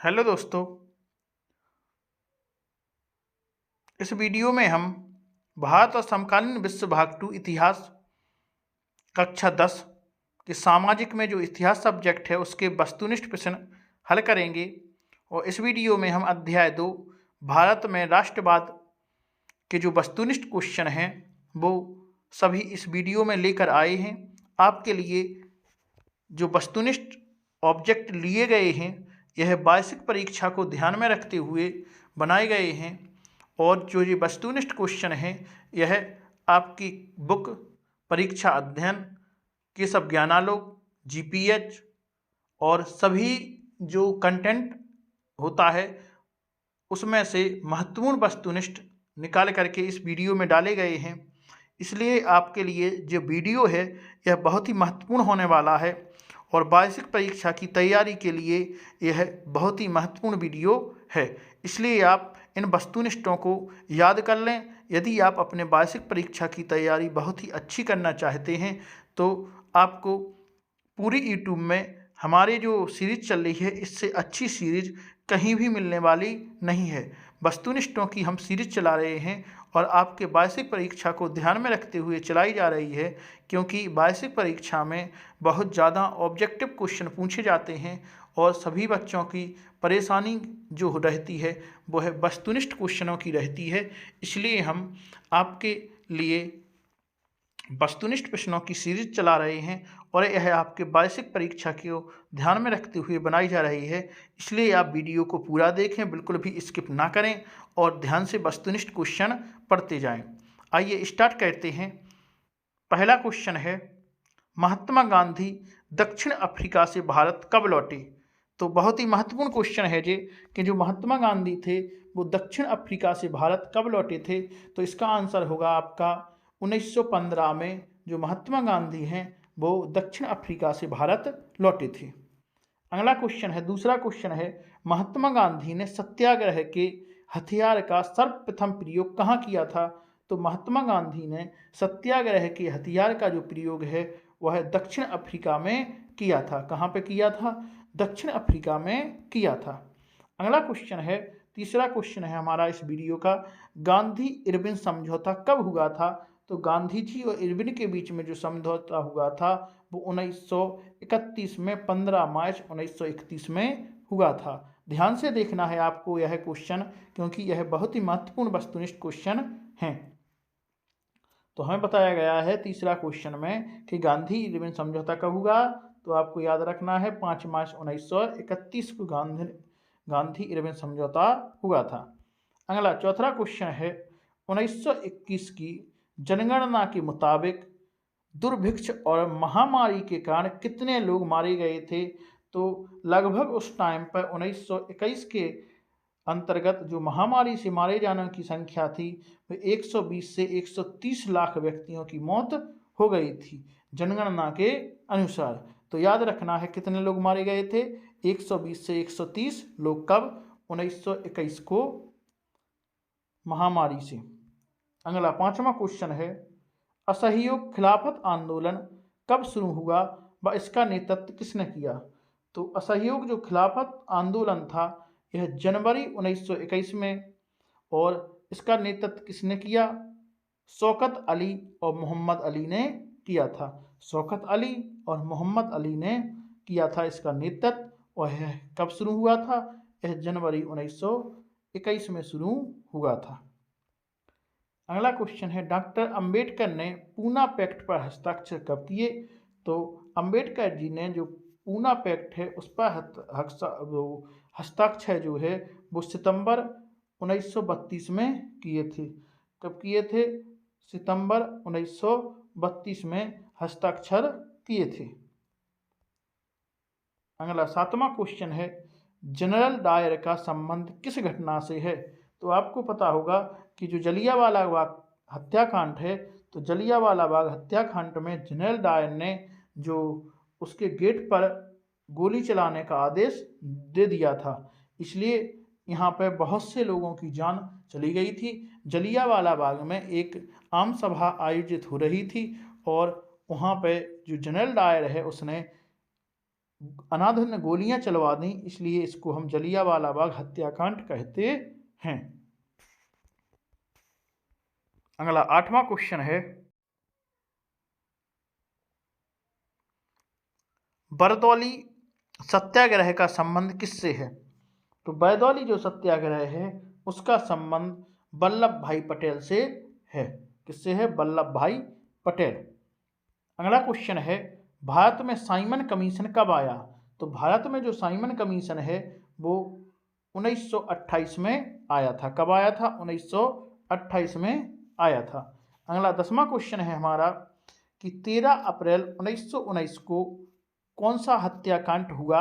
Hello दोस्तों। इस video में हम भारत और समकालीन विश्व भाग 2 इतिहास कक्षा 10 के सामाजिक में जो इतिहास सब्जेक्ट है उसके वस्तुनिष्ठ प्रश्न हल करेंगे। और इस वीडियो में हम अध्याय 2 भारत में राष्ट्रवाद के जो वस्तुनिष्ठ क्वेश्चन हैं वो सभी इस वीडियो में लेकर आए हैं। आपके लिए जो वस्तुनिष्ठ ऑब्जेक्ट लिए गए हैं यह वार्षिक परीक्षा को ध्यान में रखते हुए बनाए गए हैं। और जो ये वस्तुनिष्ठ क्वेश्चन हैं यह आपकी बुक परीक्षा अध्ययन के सब ज्ञानालोक जीपीएच और सभी जो कंटेंट होता है उसमें से महत्वपूर्ण वस्तुनिष्ठ निकाल करके इस वीडियो में डाले गए हैं। इसलिए आपके लिए जो वीडियो है यह बहुत ही महत्वपूर्ण होने वाला है और वार्षिक परीक्षा की तैयारी के लिए यह बहुत ही महत्वपूर्ण वीडियो है। इसलिए आप इन वस्तुनिष्ठों को याद कर लें। यदि आप अपने वार्षिक परीक्षा की तैयारी बहुत ही अच्छी करना चाहते हैं तो आपको पूरी यूट्यूब में हमारी जो सीरीज चल रही है इससे अच्छी सीरीज कहीं भी मिलने वाली नहीं है। वस्तुनिष्ठों की हम सीरीज चला रहे हैं और आपके वार्षिक परीक्षा को ध्यान में रखते हुए चलाई जा रही है, क्योंकि वार्षिक परीक्षा में बहुत ज़्यादा ऑब्जेक्टिव क्वेश्चन पूछे जाते हैं और सभी बच्चों की परेशानी जो रहती है वह वस्तुनिष्ठ क्वेश्चनों की रहती है। इसलिए हम आपके लिए वस्तुनिष्ठ प्रश्नों की सीरीज चला रहे हैं और यह आपके वार्षिक परीक्षा को ध्यान में रखते हुए बनाई जा रही है। इसलिए आप वीडियो को पूरा देखें, बिल्कुल भी स्किप ना करें और ध्यान से वस्तुनिष्ठ क्वेश्चन पढ़ते जाएं। आइए स्टार्ट करते हैं। पहला क्वेश्चन है, महात्मा गांधी दक्षिण अफ्रीका से भारत कब लौटे? तो बहुत ही महत्वपूर्ण क्वेश्चन है ये कि जो महात्मा गांधी थे वो दक्षिण अफ्रीका से भारत कब लौटे थे। तो इसका आंसर होगा आपका 1915 में जो महात्मा गांधी हैं वो दक्षिण अफ्रीका से भारत लौटे थे। अगला क्वेश्चन है, दूसरा क्वेश्चन है, महात्मा गांधी ने सत्याग्रह के हथियार का सर्वप्रथम प्रयोग कहाँ किया था? तो महात्मा गांधी ने सत्याग्रह के हथियार का जो प्रयोग है वह दक्षिण अफ्रीका में किया था। कहाँ पे किया था? दक्षिण अफ्रीका में किया था। अगला क्वेश्चन है, तीसरा क्वेश्चन है हमारा इस वीडियो का, गांधी इरविन समझौता कब हुआ था? तो गांधी जी और इरविन के बीच में जो समझौता हुआ था वो 1931 में 15 मार्च 1931 में हुआ था। ध्यान से देखना है आपको यह क्वेश्चन, क्योंकि यह बहुत ही महत्वपूर्ण वस्तुनिष्ठ क्वेश्चन हैं। तो हमें बताया गया है तीसरा क्वेश्चन में कि गांधी इरविन समझौता कब हुआ? तो आपको याद रखना है 5 मार्च 1931 को गांधी इरविन समझौता हुआ था। अगला चौथा क्वेश्चन है, 1921 की जनगणना के मुताबिक दुर्भिक्ष और महामारी के कारण कितने लोग मारे गए थे? तो लगभग उस टाइम पर 1921 के अंतर्गत जो महामारी से मारे जाने की संख्या थी वो 120 से 130 लाख व्यक्तियों की मौत हो गई थी जनगणना के अनुसार। तो याद रखना है कितने लोग मारे गए थे? 120 से 130 लोग। कब? 1921 को महामारी से। अगला पांचवा क्वेश्चन है, असहयोग खिलाफत आंदोलन कब शुरू हुआ व इसका नेतृत्व किसने किया? तो असहयोग जो खिलाफत आंदोलन था यह जनवरी 1921 में, और इसका नेतृत्व किसने किया? शौकत अली और मोहम्मद अली ने किया था। शौकत अली और मोहम्मद अली ने किया था इसका नेतृत्व। और यह कब शुरू हुआ था? यह जनवरी 1921 में शुरू हुआ था। अगला क्वेश्चन है, डॉक्टर अंबेडकर ने पूना पैक्ट पर हस्ताक्षर कब किए? तो अंबेडकर जी ने जो पूना पैक्ट है उस पर हस्ताक्षर जो है वो सितंबर 1932 में किए थे। कब किए थे? सितंबर 1932 में हस्ताक्षर किए थे। अगला सातवां क्वेश्चन है, जनरल डायर का संबंध किस घटना से है? तो आपको पता होगा कि जो जलियांवाला बाग हत्याकांड है, तो जलियांवाला बाग हत्याकांड में जनरल डायर ने जो उसके गेट पर गोली चलाने का आदेश दे दिया था, इसलिए यहाँ पर बहुत से लोगों की जान चली गई थी। जलियांवाला बाग में एक आम सभा आयोजित हो रही थी और वहाँ पर जो जनरल डायर है उसने अनाधुन ने गोलियां चलवा दी, इसलिए इसको हम जलियांवाला बाग हत्याकांड कहते हैं। अगला 8वां क्वेश्चन है, बरदौली सत्याग्रह का संबंध किससे है? तो बरदौली जो सत्याग्रह है उसका संबंध वल्लभ भाई पटेल से है। किससे है? वल्लभ भाई पटेल। अगला क्वेश्चन है, भारत में साइमन कमीशन कब आया? तो भारत में जो साइमन कमीशन है वो 1928 में आया था। कब आया था? 1928 में आया था। अगला 10वां क्वेश्चन है हमारा कि 13 अप्रैल 1919 को कौन सा हत्याकांड हुआ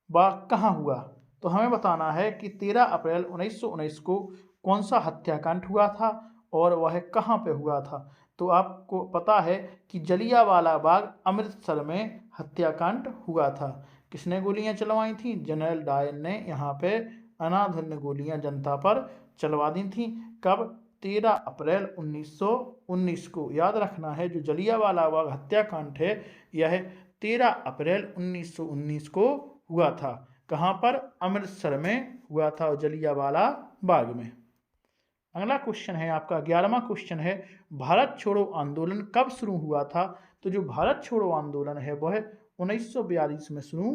व कहाँ हुआ? तो हमें बताना है कि 13 अप्रैल 1919 को कौन सा हत्याकांड हुआ था और वह कहाँ पे हुआ था। तो आपको पता है कि जलियांवाला बाग अमृतसर में हत्याकांड हुआ था। किसने गोलियां चलवाई थी? जनरल डायर ने यहाँ पे अनाधुन गोलियां जनता पर चलवा दी थी। कब? 13 अप्रैल 1919 को। याद रखना है, जो जलियांवाला बाग हत्याकांड है यह 13 अप्रैल 1919 को हुआ था। कहाँ पर? अमृतसर में हुआ था, जलियांवाला बाग में। अगला क्वेश्चन है आपका 11वां क्वेश्चन है, भारत छोड़ो आंदोलन कब शुरू हुआ था? तो जो भारत छोड़ो आंदोलन है वह 1942 में शुरू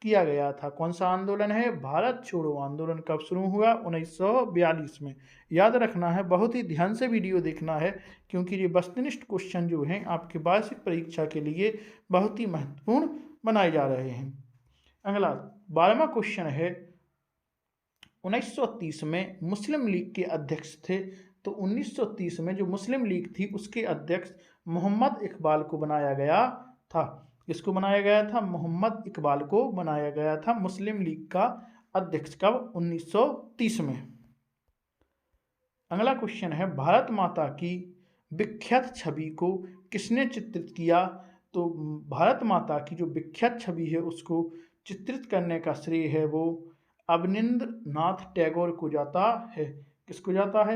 किया गया था। कौन सा आंदोलन है? भारत छोड़ो आंदोलन कब शुरू हुआ? 1942 में। याद रखना है, बहुत ही ध्यान से वीडियो देखना है, क्योंकि ये वस्तुनिष्ठ क्वेश्चन जो हैं आपके वार्षिक परीक्षा के लिए बहुत ही महत्वपूर्ण बनाए जा रहे हैं। अगला 12वां क्वेश्चन है, 1930 में मुस्लिम लीग के अध्यक्ष थे। तो 1930 में जो मुस्लिम लीग थी उसके अध्यक्ष मोहम्मद इकबाल को बनाया गया था। किसको बनाया गया था? मोहम्मद इकबाल को बनाया गया था मुस्लिम लीग का अध्यक्ष। कब? 1930 में। अगला क्वेश्चन है, भारत माता की विख्यात छवि को किसने चित्रित किया? तो भारत माता की जो विख्यात छवि है उसको चित्रित करने का श्रेय है वो अवनींद्र नाथ टैगोर को जाता है। किसको जाता है?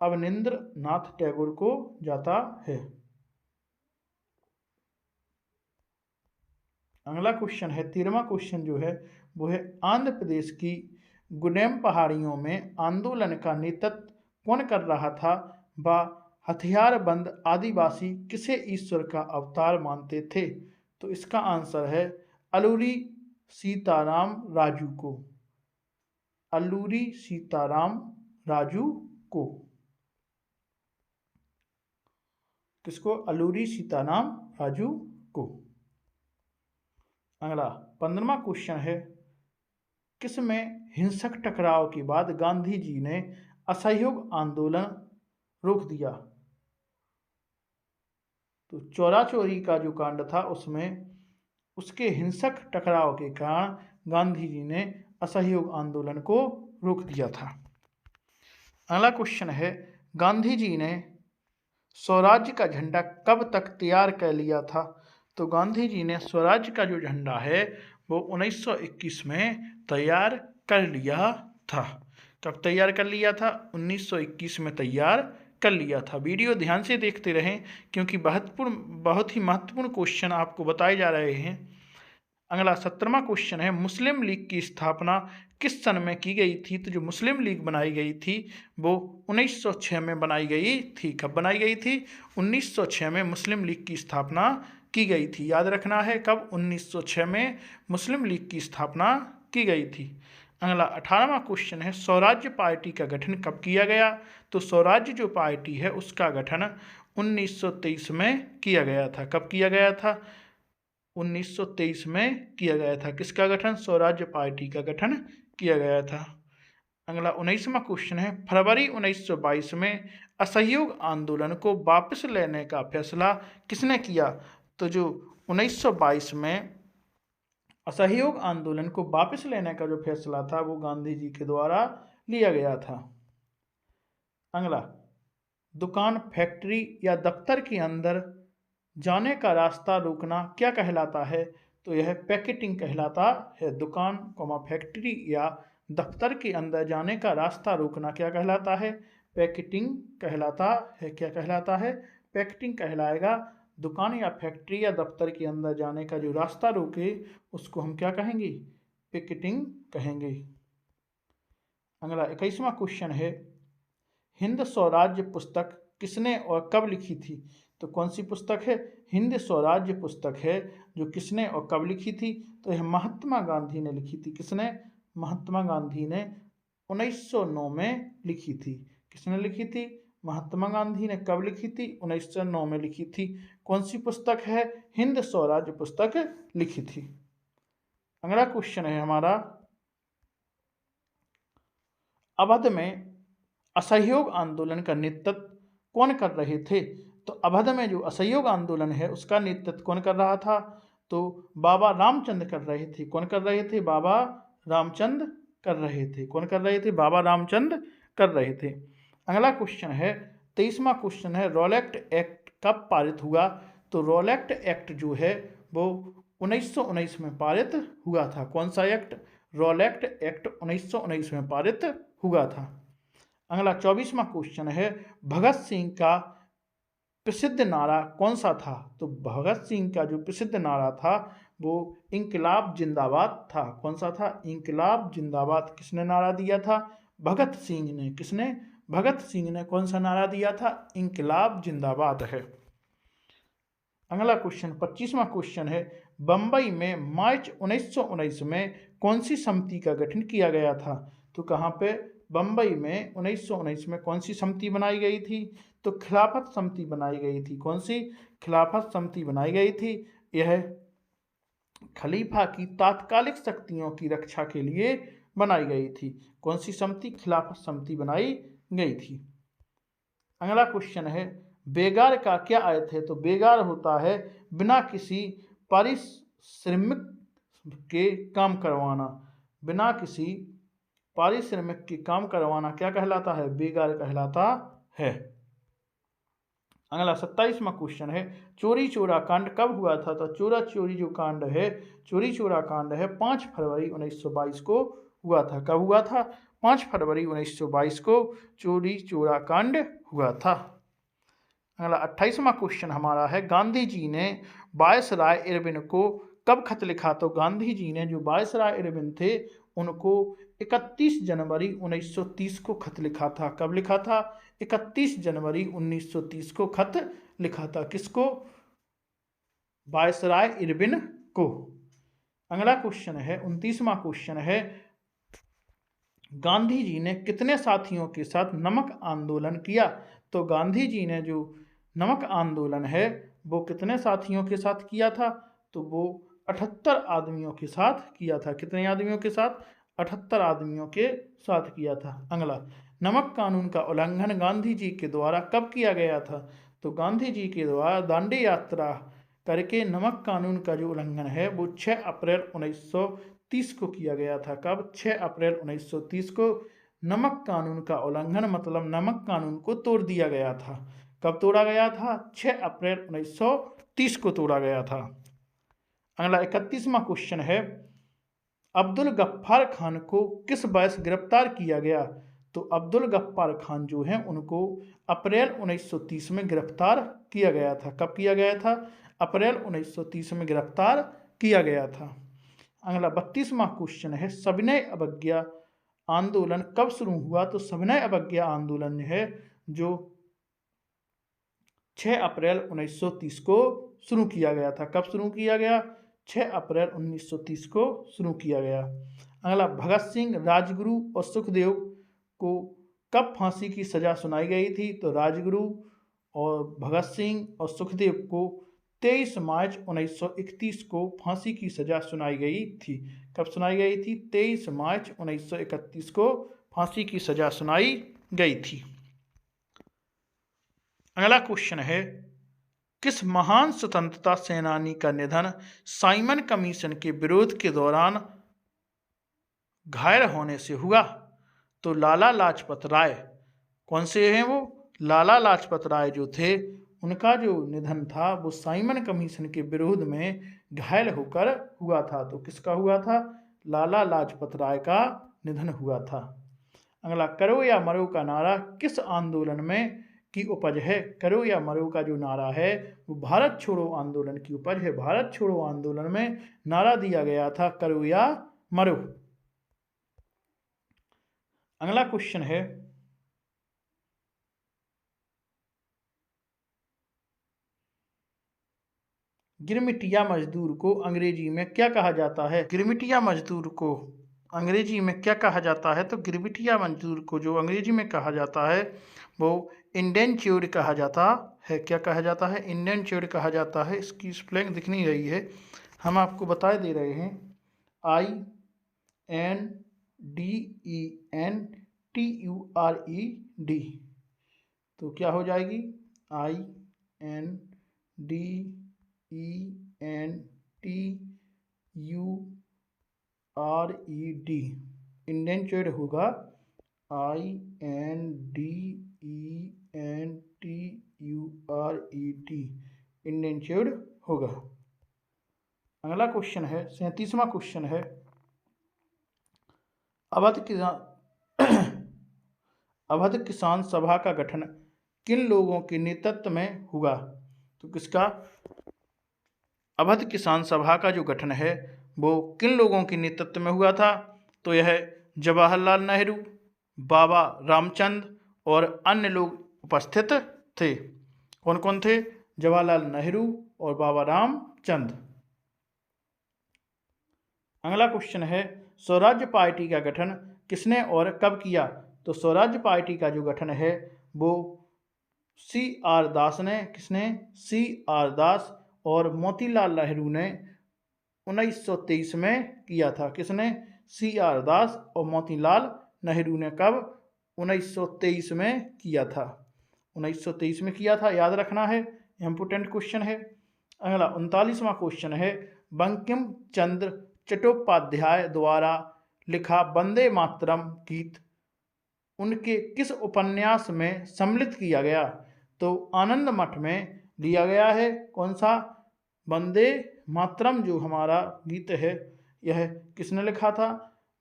अवनींद्र नाथ टैगोर को जाता है। अगला क्वेश्चन है 13वां क्वेश्चन जो है वो है, आंध्र प्रदेश की गुडेम पहाड़ियों में आंदोलन का नेतृत्व कौन कर रहा था व हथियारबंद आदिवासी किसे ईश्वर का अवतार मानते थे? तो इसका आंसर है अलूरी सीताराम राजू को। अल्लूरी सीताराम राजू को। किसको? अल्लूरी सीताराम राजू को। अगला 15वां क्वेश्चन है, किसमें हिंसक टकराव के बाद गांधी जी ने असहयोग आंदोलन रोक दिया? तो चौरा चौरी का जो कांड था उसमें उसके हिंसक टकराव के कारण गांधी जी ने असहयोग आंदोलन को रोक दिया था। अगला क्वेश्चन है, गांधी जी ने स्वराज्य का झंडा कब तक तैयार कर लिया था? तो गांधी जी ने स्वराज्य का जो झंडा है वो 1921 में तैयार कर लिया था। कब तैयार कर लिया था? 1921 में तैयार कर लिया था। वीडियो ध्यान से देखते रहें, क्योंकि बहुत ही महत्वपूर्ण क्वेश्चन आपको बताए जा रहे हैं। अगला 17वां क्वेश्चन है, मुस्लिम लीग की स्थापना किस सन में की गई थी? तो जो मुस्लिम लीग बनाई गई थी वो 1906 में बनाई गई थी। कब बनाई गई थी? 1906 में मुस्लिम लीग की स्थापना की गई थी। याद रखना है, कब? 1906 में मुस्लिम लीग की स्थापना की गई थी। अगला 18वां क्वेश्चन है, स्वराज्य पार्टी का गठन कब किया गया? तो स्वराज्य जो पार्टी है उसका गठन 1923 में किया गया था। कब किया गया था? 1923 में किया गया था। किसका गठन? स्वराज्य पार्टी का गठन किया गया था। अगला 19वां क्वेश्चन है, फरवरी 1922 में असहयोग आंदोलन को वापस लेने का फैसला किसने किया? तो जो 1922 में असहयोग आंदोलन को वापस लेने का जो फैसला था वो गांधी जी के द्वारा लिया गया था। अगला, दुकान, फैक्ट्री या दफ्तर के अंदर जाने का रास्ता रोकना क्या कहलाता है? तो यह पैकेटिंग कहलाता है। दुकान, फैक्ट्री या दफ्तर के अंदर जाने का रास्ता रोकना क्या कहलाता है? पैकेटिंग कहलाता है। क्या कहलाता है? पैकेटिंग कहलाएगा। दुकान या फैक्ट्री या दफ्तर के अंदर जाने का जो रास्ता रोके उसको हम क्या कहेंगे? पिकेटिंग कहेंगे। अगला 21वां क्वेश्चन है, हिंद स्वराज्य पुस्तक किसने और कब लिखी थी? तो कौन सी पुस्तक है? हिंद स्वराज्य पुस्तक है, जो किसने और कब लिखी थी? तो यह महात्मा गांधी ने लिखी थी। किसने? महात्मा गांधी ने 1909 में लिखी थी। किसने लिखी थी? महात्मा गांधी ने। कब लिखी थी? 1909 में लिखी थी। कौन सी पुस्तक है? हिंद स्वराज्य पुस्तक लिखी थी। अगला क्वेश्चन है हमारा, अवध में असहयोग आंदोलन का नेतृत्व कौन कर रहे थे? तो अवध में जो असहयोग आंदोलन है उसका नेतृत्व कौन कर रहा था? तो बाबा रामचंद्र कर रहे थे। कौन कर रहे थे? बाबा रामचंद्र कर रहे थे। कौन कर रहे थे? बाबा रामचंद्र कर रहे थे। अगला क्वेश्चन है, 23वां क्वेश्चन है, रॉलेट एक्ट कब पारित हुआ? तो रॉलेट एक्ट जो है वो 1919 में पारित हुआ था। कौन सा एक्ट? रॉलेट एक्ट 1919 में पारित हुआ था। अगला 24वां क्वेश्चन है, भगत सिंह का प्रसिद्ध नारा कौन सा था? तो भगत सिंह का जो प्रसिद्ध नारा था वो इंकलाब जिंदाबाद था। कौन सा था? इंकलाब जिंदाबाद। किसने नारा दिया था? भगत सिंह ने। किसने? भगत सिंह ने। कौन सा नारा दिया था? इंकलाब जिंदाबाद है। अगला क्वेश्चन 25वां क्वेश्चन है, बंबई में मार्च 1919 में कौन सी समिति का गठन किया गया था? तो कहाँ पे? बंबई में 1919 में कौन सी समिति बनाई गई थी? तो खिलाफत समिति बनाई गई थी। कौन सी? खिलाफत समिति बनाई गई थी। यह खलीफा की तात्कालिक शक्तियों की रक्षा के लिए बनाई गई थी। कौन सी समिति? खिलाफत समिति बनाई गई थी। अगला क्वेश्चन है, बेगार का क्या अर्थ है? तो बेगार होता है बिना किसी पारिश्रमिक के काम करवाना। बिना किसी पारिश्रमिक के काम करवाना क्या कहलाता है? बेगार कहलाता है। अगला 27वां क्वेश्चन है, चोरी चोरा कांड कब हुआ था? तो चोरा चोरी जो कांड है, चोरी चोरा कांड है 5 फरवरी 1922 को हुआ था। कब हुआ था? 5 फरवरी 1922 को चोरी चोरा कांड हुआ था। अगला 28वां क्वेश्चन हमारा है, गांधी जी ने वायसराय इरविन को कब खत लिखा? तो गांधी जी ने जो वायसराय इरविन थे उनको 31 जनवरी 1930 को खत लिखा था। कब लिखा था? 31 जनवरी 1930 को खत लिखा था। किसको? वायसराय इरविन को। अगला क्वेश्चन है 29वां क्वेश्चन है, गांधी जी ने कितने साथियों के साथ नमक आंदोलन किया? तो गांधी जी ने जो नमक आंदोलन है वो कितने साथियों के साथ किया था? तो वो 78 आदमियों के साथ किया था। कितने आदमियों के साथ? 78 आदमियों के साथ किया था। अगला, नमक कानून का उल्लंघन गांधी जी के द्वारा कब किया गया था? तो गांधी जी के द्वारा दांडी यात्रा करके नमक कानून का जो उल्लंघन है वो 6 अप्रैल 1930 को किया गया था। कब? 6 अप्रैल 1930 को नमक कानून का उल्लंघन मतलब नमक कानून को तोड़ दिया गया था। कब तोड़ा गया था? 6 अप्रैल 1930 को तोड़ा गया था। अगला 31वां क्वेश्चन है, अब्दुल गफ्फार खान को किस वर्ष गिरफ्तार किया गया? तो अब्दुल गफ्फार खान जो हैं उनको अप्रैल 1930 में गिरफ्तार किया गया था। कब किया गया था? अप्रैल 1930 में गिरफ्तार किया गया था। अगला 32वां क्वेश्चन है, सविनय अवज्ञा आंदोलन कब शुरू हुआ? तो सविनय अवज्ञा आंदोलन है जो 6 अप्रैल 1930 को शुरू किया गया था। कब शुरू किया गया? 6 अप्रैल 1930 को शुरू किया गया। अगला, भगत सिंह, राजगुरु और सुखदेव को कब फांसी की सजा सुनाई गई थी? तो राजगुरु और भगत सिंह और सुखदेव को 23 मार्च 1931 को फांसी की सजा सुनाई गई थी। कब सुनाई गई थी? 23 मार्च 1931 को फांसी की सजा सुनाई गई थी। अगला क्वेश्चन है, किस महान स्वतंत्रता सेनानी का निधन साइमन कमीशन के विरोध के दौरान घायल होने से हुआ? तो लाला लाजपत राय। कौन से हैं वो? लाला लाजपत राय जो थे उनका जो निधन था वो साइमन कमीशन के विरोध में घायल होकर हुआ था। तो किसका हुआ था? लाला लाजपत राय का निधन हुआ था। अगला, करो या मरो का नारा किस आंदोलन में की उपज है। करो या मरो का जो नारा है वो भारत छोड़ो आंदोलन की उपज है। भारत छोड़ो आंदोलन में नारा दिया गया था करो या मरो। अगला क्वेश्चन है, गिरमिटिया मजदूर को अंग्रेजी में क्या कहा जाता है? गिरमिटिया मजदूर को अंग्रेजी में क्या कहा जाता है? तो गिरमिटिया मजदूर को जो अंग्रेजी में कहा जाता है वो इंडेंच्योर्ड कहा जाता है। क्या कहा जाता है? इंडेंच्योर्ड कहा जाता है। इसकी स्पेलिंग दिख नहीं रही है, हम आपको बता दे रहे हैं। INDENTURED, तो क्या हो जाएगी? INDENTURED, इंडेंच्योर्ड होगा INDENTURED, इंडेंच्योर्ड होगा। अगला क्वेश्चन है, 37वां क्वेश्चन है, अवध किसान सभा का गठन किन लोगों के नेतृत्व में हुआ? तो किसका? अवध किसान सभा का जो गठन है वो किन लोगों के नेतृत्व में हुआ था? तो यह जवाहरलाल नेहरू, बाबा रामचंद्र और अन्य लोग उपस्थित थे। कौन कौन थे? जवाहरलाल नेहरू और बाबा रामचंद्र। अगला क्वेश्चन है, स्वराज्य पार्टी का गठन किसने और कब किया? तो स्वराज्य पार्टी का जो गठन है वो CR दास ने, किसने? CR दास और मोतीलाल नेहरू ने 1923 में किया था। किसने? CR दास और मोतीलाल नेहरू ने कब? 1923 में किया था। 1923 में किया था, याद रखना है, इम्पोर्टेंट क्वेश्चन है। अगला 39वां क्वेश्चन है, बंकिम चंद्र चट्टोपाध्याय द्वारा लिखा वंदे मातरम गीत उनके किस उपन्यास में सम्मिलित किया गया? तो आनंद मठ में लिया गया है। कौन सा? वंदे मातरम जो हमारा गीत है यह किसने लिखा था?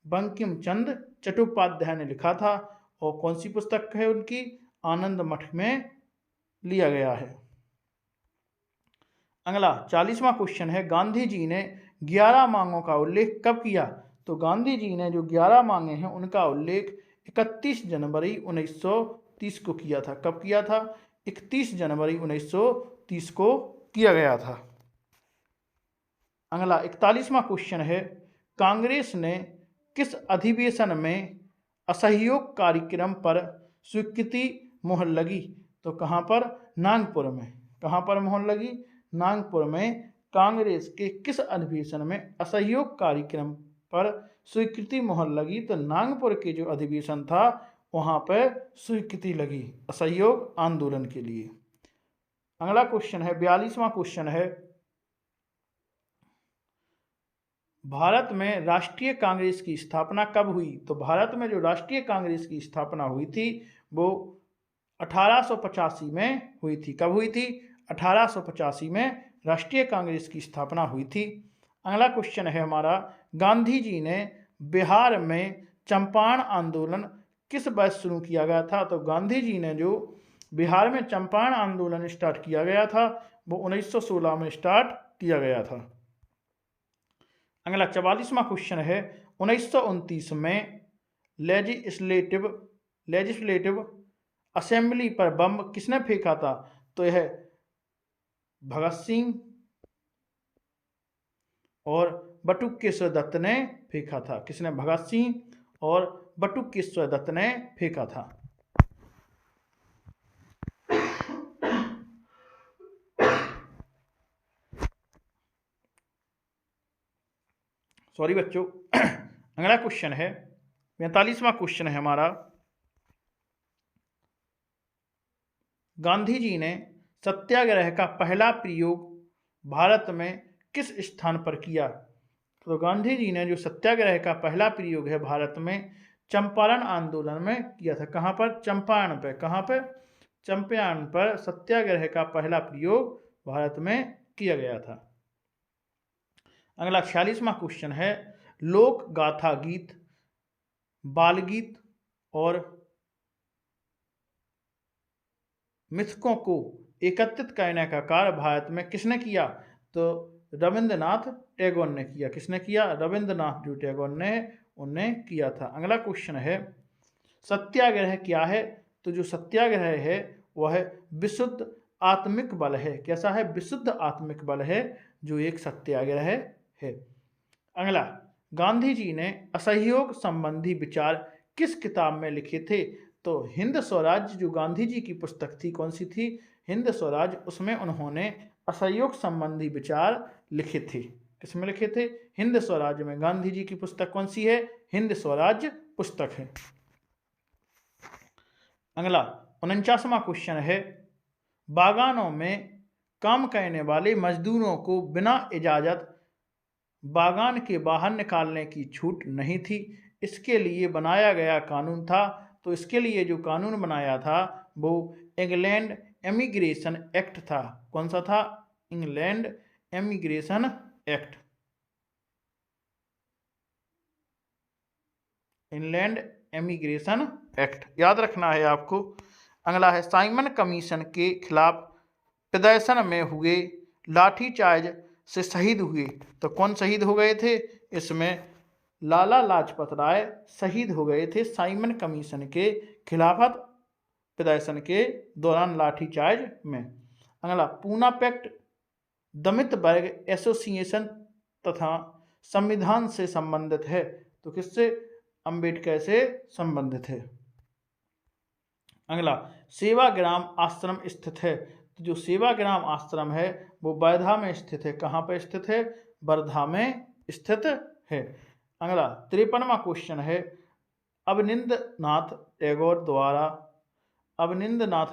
बंकिम चंद्र चट्टोपाध्याय ने लिखा था। और कौन सी पुस्तक है उनकी? आनंद मठ में लिया गया है। अगला 40वां क्वेश्चन है, गांधी जी ने 11 मांगों का उल्लेख कब किया? तो गांधी जी ने जो 11 मांगे हैं उनका उल्लेख 31 जनवरी 1930 को किया था। कब किया था? 31 जनवरी 1930 को किया गया था। अगला 41वां क्वेश्चन है, कांग्रेस ने किस अधिवेशन में असहयोग कार्यक्रम पर स्वीकृति मोहर लगी? तो कहाँ पर? नागपुर में। कहाँ पर मोहर लगी? नागपुर में। कांग्रेस के किस अधिवेशन में असहयोग कार्यक्रम पर स्वीकृति मोहर लगी? तो नागपुर के जो अधिवेशन था वहाँ पर स्वीकृति लगी असहयोग आंदोलन के लिए। अगला क्वेश्चन है, 42वां क्वेश्चन है, भारत में राष्ट्रीय कांग्रेस की स्थापना कब हुई? तो भारत में जो राष्ट्रीय कांग्रेस की स्थापना हुई थी वो 1885 में हुई थी। कब हुई थी? 1885 में राष्ट्रीय कांग्रेस की स्थापना हुई थी। अगला क्वेश्चन है हमारा, गांधी जी ने बिहार में चंपारण आंदोलन किस वर्ष शुरू किया गया था? तो गांधी जी ने जो बिहार में चंपारण आंदोलन स्टार्ट किया गया था वो 1916 में स्टार्ट किया गया था। अगला 44वां क्वेश्चन है, 1929 में लेजिस्लेटिव असेंबली पर बम किसने फेंका था? तो यह भगत सिंह और बटुकेश्वर दत्त ने फेंका था। किसने? भगत सिंह और बटुकेश्वर दत्त ने फेंका था। सॉरी बच्चों। अगला क्वेश्चन है, 45वां क्वेश्चन है हमारा, गांधी जी ने सत्याग्रह का पहला प्रयोग भारत में किस स्थान पर किया? तो गांधी जी ने जो सत्याग्रह का पहला प्रयोग है भारत में चंपारण आंदोलन में किया था। कहाँ पर? चंपारण पर। कहाँ पर? चंपारण पर सत्याग्रह का पहला प्रयोग भारत में किया गया था। अगला 46वां क्वेश्चन है, लोक गाथा गीत, बाल गीत और मिथकों को एकत्रित करने का कार्य भारत में किसने किया? तो रविंद्रनाथ टैगोर ने किया। किसने किया? रविंद्रनाथ जो टैगोर ने उनने किया था। अगला क्वेश्चन है, सत्याग्रह क्या है? तो जो सत्याग्रह है वह विशुद्ध आत्मिक बल है। कैसा है? विशुद्ध आत्मिक बल है जो एक सत्याग्रह है। अगला, गांधी जी ने असहयोग संबंधी विचार किस किताब में लिखे थे? तो हिंद स्वराज्य जो गांधी जी की पुस्तक थी, कौन सी थी? हिंद स्वराज्य, उसमें उन्होंने असहयोग संबंधी विचार लिखे थे। किसमें लिखे थे? हिंद स्वराज्य में। गांधी जी की पुस्तक कौन सी है? हिंद स्वराज्य पुस्तक है। अगला 49वां क्वेश्चन है, बागानों में काम करने वाले मजदूरों को बिना इजाजत बागान के बाहर निकालने की छूट नहीं थी। इसके लिए बनाया गया कानून था। तो इसके लिए जो कानून बनाया था वो इंग्लैंड एमिग्रेशन एक्ट था। कौन सा था? England emigration act. England emigration act याद रखना है आपको। अगला है, साइमन कमीशन के खिलाफ प्रदर्शन में हुए लाठीचार्ज से शहीद हुए। तो कौन शहीद हो गए थे? इसमें लाला लाजपत राय शहीद हो गए थे साइमन कमीशन के खिलाफत प्रदर्शन के दौरान लाठीचार्ज में। अगला, पूना पैक्ट दमित वर्ग एसोसिएशन तथा संविधान से संबंधित है। तो किससे? अंबेडकर से संबंधित है। अगला, सेवाग्राम आश्रम स्थित है। तो जो सेवाग्राम आश्रम है वो वर्धा में स्थित है। कहाँ पर स्थित है? वर्धा में स्थित है। अगला 53वां क्वेश्चन है, अवनिंद्रनाथ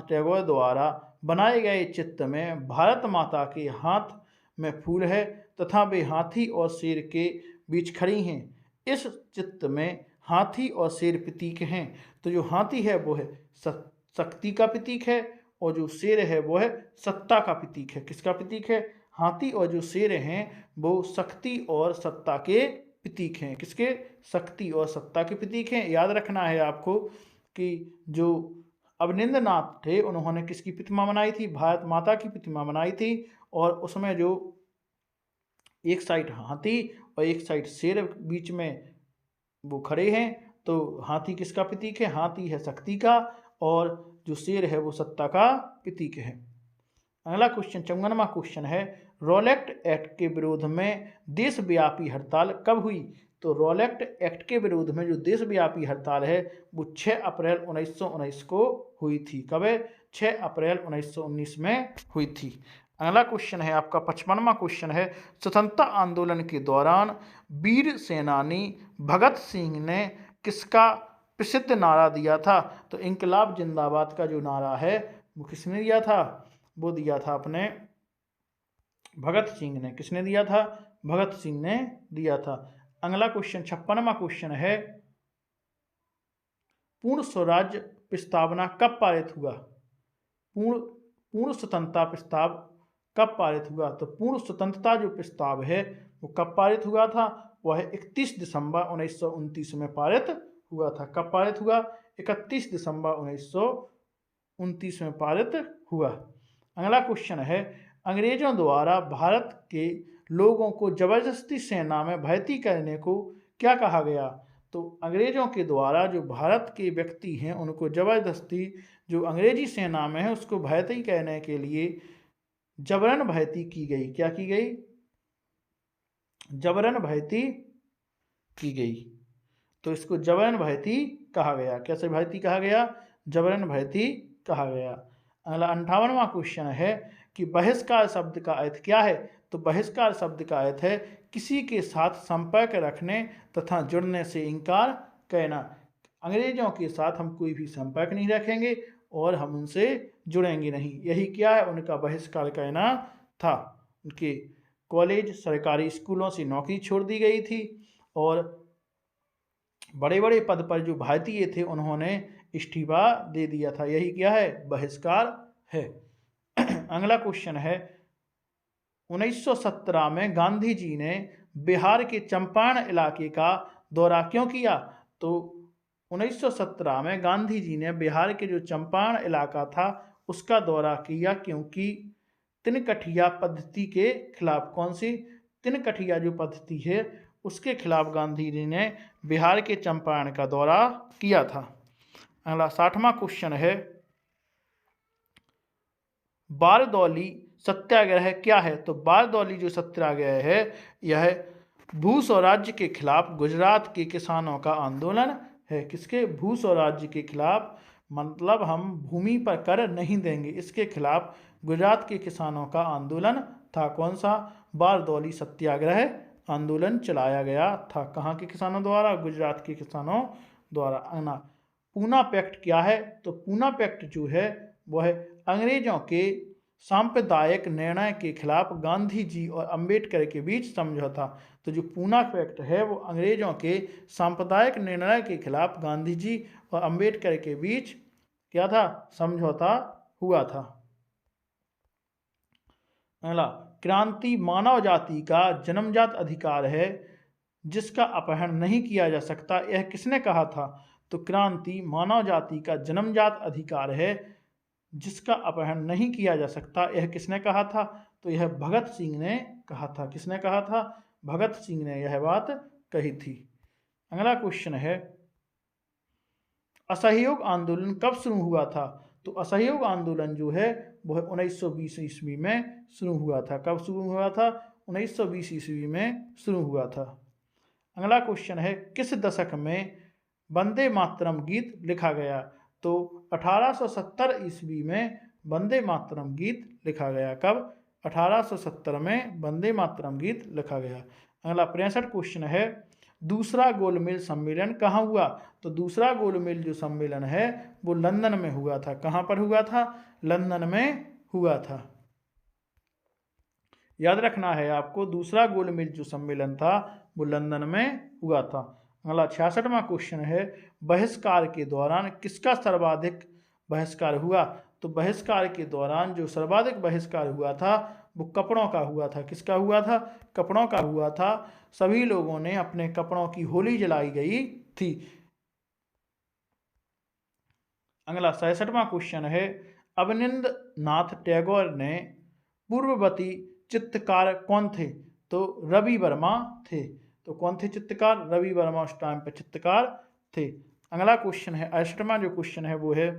टैगोर द्वारा बनाए गए चित्र में भारत माता के हाथ में फूल है तथा वे हाथी और शेर के बीच खड़ी हैं। इस चित्र में हाथी और शेर प्रतीक हैं। तो जो हाथी है वो है शक्ति का प्रतीक है और जो शेर है वो है सत्ता का प्रतीक है। किसका प्रतीक है? हाथी और जो शेर हैं वो शक्ति और सत्ता के प्रतीक हैं। किसके? शक्ति और सत्ता के प्रतीक हैं। याद रखना है आपको कि जो अवनिंद्रनाथ थे उन्होंने किसकी प्रतिमा बनाई थी? भारत माता की प्रतिमा बनाई थी। और उसमें जो एक साइड हाथी और एक साइड शेर बीच में वो खड़े हैं। तो हाथी किसका प्रतीक है? हाथी है शक्ति का और जो शेर है वो सत्ता का प्रतीक है। अगला क्वेश्चन 54वां क्वेश्चन है, रॉलेट एक्ट के विरोध में देशव्यापी हड़ताल कब हुई? तो रॉलेट एक्ट के विरोध में जो देशव्यापी हड़ताल है वो 6 अप्रैल 1919 को हुई थी। कब है? 6 अप्रैल 1919 में हुई थी। अगला क्वेश्चन है आपका 55वां क्वेश्चन है, स्वतंत्रता आंदोलन के दौरान वीर सेनानी भगत सिंह ने किसका प्रसिद्ध नारा दिया था? तो इंकलाब जिंदाबाद का जो नारा है वो किसने दिया था? वो दिया था अपने भगत सिंह ने। किसने दिया था? भगत सिंह ने दिया था। अगला क्वेश्चन 56वां क्वेश्चन है, पूर्ण स्वराज्य प्रस्तावना कब पारित हुआ? पूर्ण स्वतंत्रता प्रस्ताव कब पारित हुआ? तो पूर्ण स्वतंत्रता जो प्रस्ताव है वो कब पारित हुआ था? वह 31 दिसंबर 1929 में पारित हुआ था। कब पारित हुआ? 31 दिसंबर 1929 में पारित हुआ। अगला क्वेश्चन है, अंग्रेजों द्वारा भारत के लोगों को जबरदस्ती सेना में भर्ती करने को क्या कहा गया? तो अंग्रेजों के द्वारा जो भारत के व्यक्ति हैं उनको जबरदस्ती जो अंग्रेजी सेना में है उसको भर्ती करने के लिए जबरन भर्ती की गई। क्या की गई? जबरन भर्ती की गई। तो इसको जबरन भर्ती कहा गया। कैसे भर्ती कहा गया? जबरन भर्ती कहा गया। अगला 58वां क्वेश्चन है कि बहिष्कार शब्द का अर्थ क्या है? तो बहिष्कार शब्द का अर्थ है किसी के साथ संपर्क रखने तथा जुड़ने से इनकार करना। अंग्रेजों के साथ हम कोई भी संपर्क नहीं रखेंगे और हम उनसे जुड़ेंगे नहीं। यही क्या है? उनका बहिष्कार करना था। उनके कॉलेज सरकारी स्कूलों से नौकरी छोड़ दी गई थी और बड़े बड़े पद पर जो भारतीय थे उन्होंने इस्तीफा दे दिया था। यही क्या है? बहिष्कार है। अगला क्वेश्चन है, 1917 में गांधी जी ने बिहार के चंपारण इलाके का दौरा क्यों किया? तो 1917 में गांधी जी ने बिहार के जो चंपारण इलाका था उसका दौरा किया, क्योंकि तिनकठिया पद्धति के खिलाफ, कौन सी तिनकठिया जो पद्धति है उसके खिलाफ गांधी जी ने बिहार के चंपारण का दौरा किया था। अगला 60वां क्वेश्चन है, बारदौली सत्याग्रह क्या है? तो बारदौली जो सत्याग्रह है यह भू स्वराज्य के खिलाफ गुजरात के किसानों का आंदोलन है। किसके? भू स्वराज्य के खिलाफ, मतलब हम भूमि पर कर नहीं देंगे, इसके खिलाफ गुजरात के किसानों का आंदोलन था। कौन सा? बारदौली सत्याग्रह आंदोलन चलाया गया था। कहाँ के किसानों द्वारा? गुजरात के किसानों द्वारा। अगला पूना पैक्ट क्या है? तो पूना पैक्ट जो है वह अंग्रेजों के सांप्रदायिक निर्णय के खिलाफ गांधी जी और अंबेडकर के बीच समझौता। तो जो पूना पैक्ट है वो अंग्रेजों के सांप्रदायिक निर्णय के खिलाफ गांधी जी और अंबेडकर के बीच क्या था? समझौता हुआ था। अगला, क्रांति मानव जाति का जन्मजात अधिकार है जिसका अपहरण नहीं किया जा सकता, यह किसने कहा था? तो क्रांति मानव जाति का जन्मजात अधिकार है जिसका अपहरण नहीं किया जा सकता, यह किसने कहा था? तो यह भगत सिंह ने कहा था। किसने कहा था? भगत सिंह ने यह बात कही थी। अगला क्वेश्चन है, असहयोग आंदोलन कब शुरू हुआ था? तो असहयोग आंदोलन जो है वह 1920 ईस्वी में शुरू हुआ था। कब शुरू हुआ था? 1920 ईस्वी में शुरू हुआ था। अगला क्वेश्चन है, किस दशक में वंदे मातरम गीत लिखा गया? तो 1870 ईस्वी में वंदे मातरम गीत लिखा गया। कब? 1870 में वंदे मातरम गीत लिखा गया। अगला 65 क्वेश्चन है, दूसरा गोलमेज सम्मेलन कहाँ हुआ? तो दूसरा गोलमेज जो सम्मेलन है वो लंदन में हुआ था। कहाँ पर हुआ था? लंदन में हुआ था। याद रखना है आपको, दूसरा गोलमेज जो सम्मेलन था वो लंदन में हुआ था। अगला 66वां क्वेश्चन है, बहिष्कार के दौरान किसका सर्वाधिक बहिष्कार हुआ? तो बहिष्कार के दौरान जो सर्वाधिक बहिष्कार हुआ था वो कपड़ों का हुआ था। किसका हुआ था? कपड़ों का हुआ था। सभी लोगों ने अपने कपड़ों की होली जलाई गई थी। अगला 67वां क्वेश्चन है, अवनिंद्र नाथ टैगोर ने पूर्ववर्ती चित्रकार कौन थे? तो रवि वर्मा थे। तो कौन थे चित्रकार? रवि वर्मा उस टाइम पर चित्रकार थे। अगला क्वेश्चन है, 68वां जो क्वेश्चन है वो है,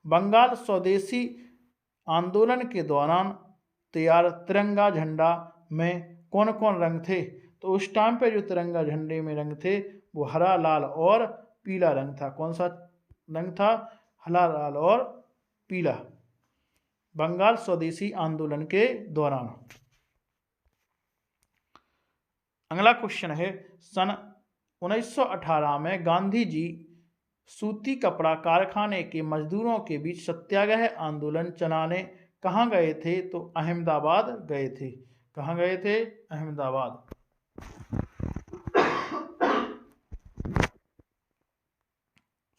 बंगाल स्वदेशी आंदोलन के दौरान तैयार तिरंगा झंडा में कौन कौन रंग थे? तो उस टाइम पे जो तिरंगा झंडे में रंग थे वो हरा, लाल और पीला रंग था। कौन सा रंग था? हरा, लाल और पीला, बंगाल स्वदेशी आंदोलन के दौरान। अगला क्वेश्चन है, सन 1918 में गांधी जी सूती कपड़ा कारखाने के मजदूरों के बीच सत्याग्रह आंदोलन चलाने कहाँ गए थे? तो अहमदाबाद गए थे। कहाँ गए थे? अहमदाबाद।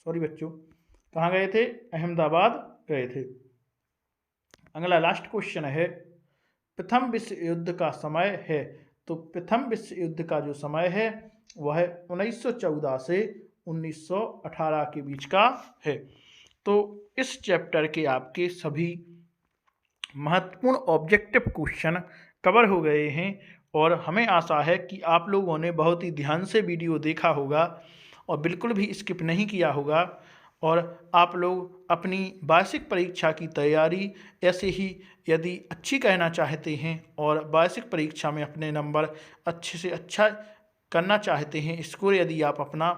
सॉरी बच्चों, कहाँ गए थे? अहमदाबाद गए थे। अगला लास्ट क्वेश्चन है, प्रथम विश्व युद्ध का समय है। तो प्रथम विश्व युद्ध का जो समय है वह 1914 से 1918 के बीच का है। तो इस चैप्टर के आपके सभी महत्वपूर्ण ऑब्जेक्टिव क्वेश्चन कवर हो गए हैं और हमें आशा है कि आप लोगों ने बहुत ही ध्यान से वीडियो देखा होगा और बिल्कुल भी स्किप नहीं किया होगा और आप लोग अपनी वार्षिक परीक्षा की तैयारी ऐसे ही यदि अच्छी करना चाहते हैं और वार्षिक परीक्षा में अपने नंबर अच्छे से अच्छा करना चाहते हैं, स्कोर यदि आप अपना,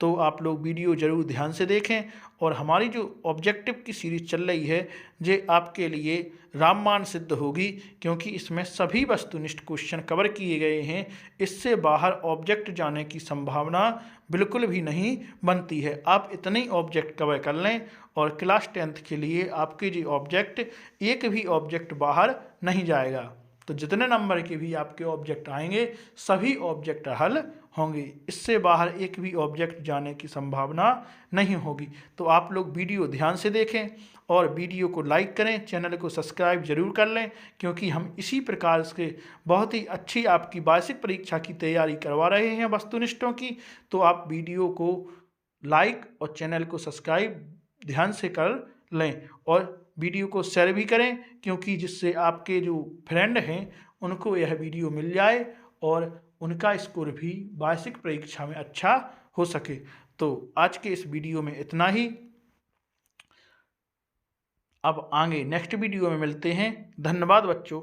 तो आप लोग वीडियो ज़रूर ध्यान से देखें। और हमारी जो ऑब्जेक्टिव की सीरीज़ चल रही है ये आपके लिए रामबाण सिद्ध होगी, क्योंकि इसमें सभी वस्तुनिष्ठ क्वेश्चन कवर किए गए हैं। इससे बाहर ऑब्जेक्ट जाने की संभावना बिल्कुल भी नहीं बनती है। आप इतने ऑब्जेक्ट कवर कर लें और क्लास 10th के लिए आपके जो ऑब्जेक्ट, एक भी ऑब्जेक्ट बाहर नहीं जाएगा। तो जितने नंबर के भी आपके ऑब्जेक्ट आएंगे सभी ऑब्जेक्ट हल होंगे, इससे बाहर एक भी ऑब्जेक्ट जाने की संभावना नहीं होगी। तो आप लोग वीडियो ध्यान से देखें और वीडियो को लाइक करें, चैनल को सब्सक्राइब जरूर कर लें, क्योंकि हम इसी प्रकार से बहुत ही अच्छी आपकी वार्षिक परीक्षा की तैयारी करवा रहे हैं वस्तुनिष्ठों की। तो आप वीडियो को लाइक और चैनल को सब्सक्राइब ध्यान से कर लें और वीडियो को शेयर भी करें, क्योंकि जिससे आपके जो फ्रेंड हैं उनको यह वीडियो मिल जाए और उनका स्कोर भी वार्षिक परीक्षा में अच्छा हो सके। तो आज के इस वीडियो में इतना ही। अब आगे नेक्स्ट वीडियो में मिलते हैं। धन्यवाद बच्चों।